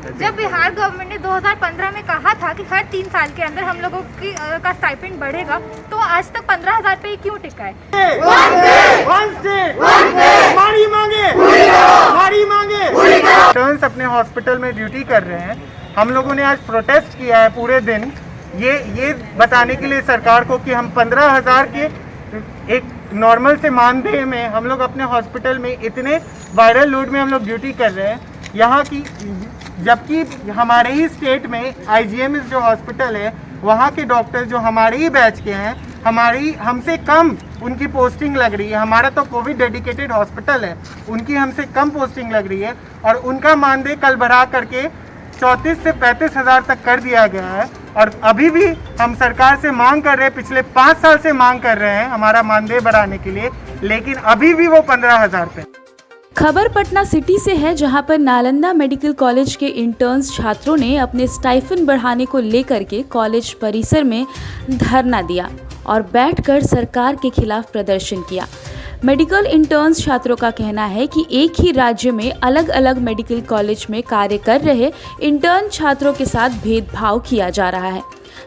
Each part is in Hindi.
जब बिहार गवर्नमेंट ने 2015 में कहा था कि हर 3 साल के अंदर हम लोगों का स्टाइपेंड बढ़ेगा, तो आज तक 15,000 पे क्यों टिका है? इंटर्न्स अपने हॉस्पिटल में ड्यूटी कर रहे हैं। हम लोगों ने आज प्रोटेस्ट किया है पूरे दिन, ये बताने के लिए सरकार को कि हम 15,000 के एक नॉर्मल से मानदेय में हम लोग अपने हॉस्पिटल में इतने वायरल लोड में हम लोग ड्यूटी कर रहे हैं यहाँ की, जबकि हमारे ही स्टेट में IGMS जो हॉस्पिटल है वहाँ के डॉक्टर जो हमारे ही बैच के हैं, हमसे कम उनकी पोस्टिंग लग रही है। हमारा तो कोविड डेडिकेटेड हॉस्पिटल है, उनकी हमसे कम पोस्टिंग लग रही है और उनका मानदेय कल बढ़ा करके 34 से 35 हज़ार तक कर दिया गया है। और अभी भी हम सरकार से मांग कर रहे हैं, पिछले 5 साल से मांग कर रहे हैं हमारा मानदेय बढ़ाने के लिए, लेकिन अभी भी वो 15,000 पे। खबर पटना सिटी से है, जहां पर नालंदा मेडिकल कॉलेज के इंटर्न्स छात्रों ने अपने स्टाइफन बढ़ाने को लेकर के कॉलेज परिसर में धरना दिया और बैठकर सरकार के खिलाफ प्रदर्शन किया। मेडिकल इंटर्न्स छात्रों का कहना है कि एक ही राज्य में अलग अलग मेडिकल कॉलेज में कार्य कर रहे इंटर्न छात्रों के साथ भेदभाव किया जा रहा है।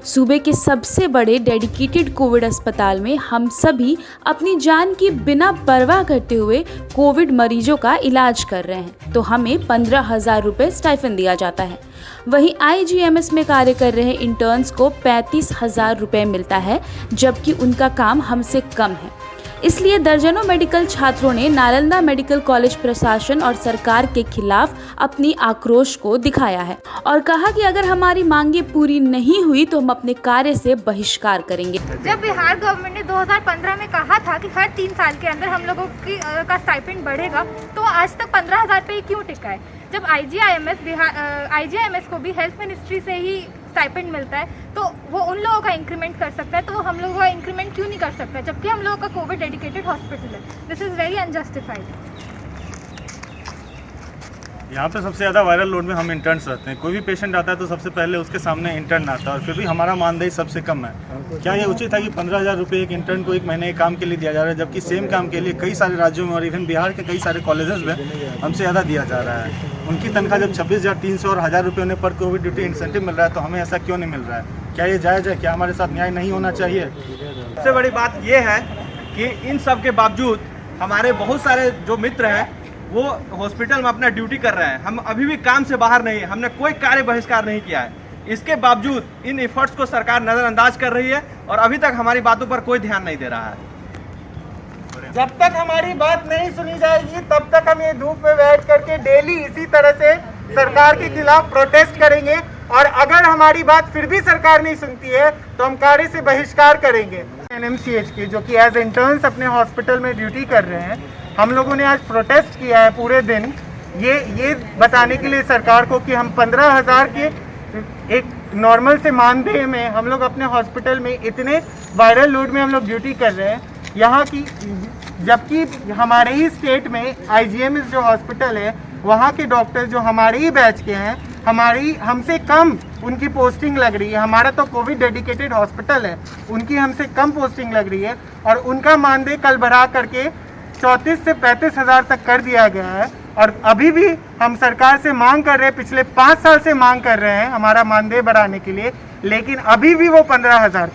सूबे के सबसे बड़े डेडिकेटेड कोविड अस्पताल में हम सभी अपनी जान की बिना परवाह करते हुए कोविड मरीजों का इलाज कर रहे हैं, तो हमें 15,000 रुपये स्टाइफन दिया जाता है। वहीं IGMS में कार्य कर रहे इंटर्न्स को 35,000 रुपये मिलता है, जबकि उनका काम हमसे कम है। इसलिए दर्जनों मेडिकल छात्रों ने नालंदा मेडिकल कॉलेज प्रशासन और सरकार के खिलाफ अपनी आक्रोश को दिखाया है और कहा कि अगर हमारी मांगें पूरी नहीं हुई तो हम अपने कार्य से बहिष्कार करेंगे। जब बिहार गवर्नमेंट ने 2015 में कहा था कि हर 3 साल के अंदर हम लोगों का स्टाइपेंड बढ़ेगा, तो आज तक 15,000 पे क्यों टिका है? जब IGMS को भी हेल्थ मिनिस्ट्री से ही स्टाइपेंड मिलता है, तो वो उन लोगों का इंक्रीमेंट कर सकता है, तो वो हम लोगों का इंक्रीमेंट क्यों नहीं कर सकता, जबकि हम लोगों का कोविड डेडिकेटेड हॉस्पिटल है? This is very unjustified. यहाँ पे सबसे ज़्यादा वायरल लोड में हम इंटर्न्स रहते हैं। कोई भी पेशेंट आता है तो सबसे पहले उसके सामने इंटर्न आता है और फिर भी हमारा मानदेय सबसे कम है। क्या ये उचित है कि 15,000 रुपये एक इंटर्न को एक महीने के काम के लिए दिया जा रहा है, जबकि सेम काम के लिए कई सारे राज्यों में और इवन बिहार के कई सारे कॉलेजेस में हमसे ज़्यादा दिया जा रहा है? उनकी तनख्वाह जब 26,300 और 1,000 रुपये उन्हें पर कोविड ड्यूटी इंसेंटिव मिल रहा है, तो हमें ऐसा क्यों नहीं मिल रहा है? क्या ये जायज़ है? क्या हमारे साथ न्याय नहीं होना चाहिए? सबसे बड़ी बात यह है कि इन सब के बावजूद हमारे बहुत सारे जो मित्र हैं वो हॉस्पिटल में अपना ड्यूटी कर रहे हैं। हम अभी भी काम से बाहर नहीं है, हमने कोई कार्य बहिष्कार नहीं किया है। इसके बावजूद इन एफर्ट्स को सरकार नज़रअंदाज कर रही है और अभी तक हमारी बातों पर कोई ध्यान नहीं दे रहा है। जब तक हमारी बात नहीं सुनी जाएगी तब तक हम ये धूप में बैठ करके डेली इसी तरह से सरकार के खिलाफ प्रोटेस्ट करेंगे और अगर हमारी बात फिर भी सरकार नहीं सुनती है तो हम कार्य से बहिष्कार करेंगे। NMCH के जो कि एज इंटर्न्स अपने हॉस्पिटल में ड्यूटी कर रहे हैं, हम लोगों ने आज प्रोटेस्ट किया है पूरे दिन, ये बताने के लिए सरकार को कि हम 15,000 के एक नॉर्मल से मानदेय में हम लोग अपने हॉस्पिटल में इतने वायरल लोड में हम लोग ड्यूटी कर रहे हैं यहाँ की, जबकि हमारे ही स्टेट में IGMS जो हॉस्पिटल है वहाँ के डॉक्टर जो हमारे ही बैच के हैं, हमसे कम उनकी पोस्टिंग लग रही है। हमारा तो कोविड डेडिकेटेड हॉस्पिटल है, उनकी हमसे कम पोस्टिंग लग रही है और उनका मानदेय कल बढ़ा करके 34 से 35 हज़ार तक कर दिया गया है। और अभी भी हम सरकार से मांग कर रहे हैं, पिछले 5 साल से मांग कर रहे हैं हमारा मानदेय बढ़ाने के लिए, लेकिन अभी भी वो 15,000 पे।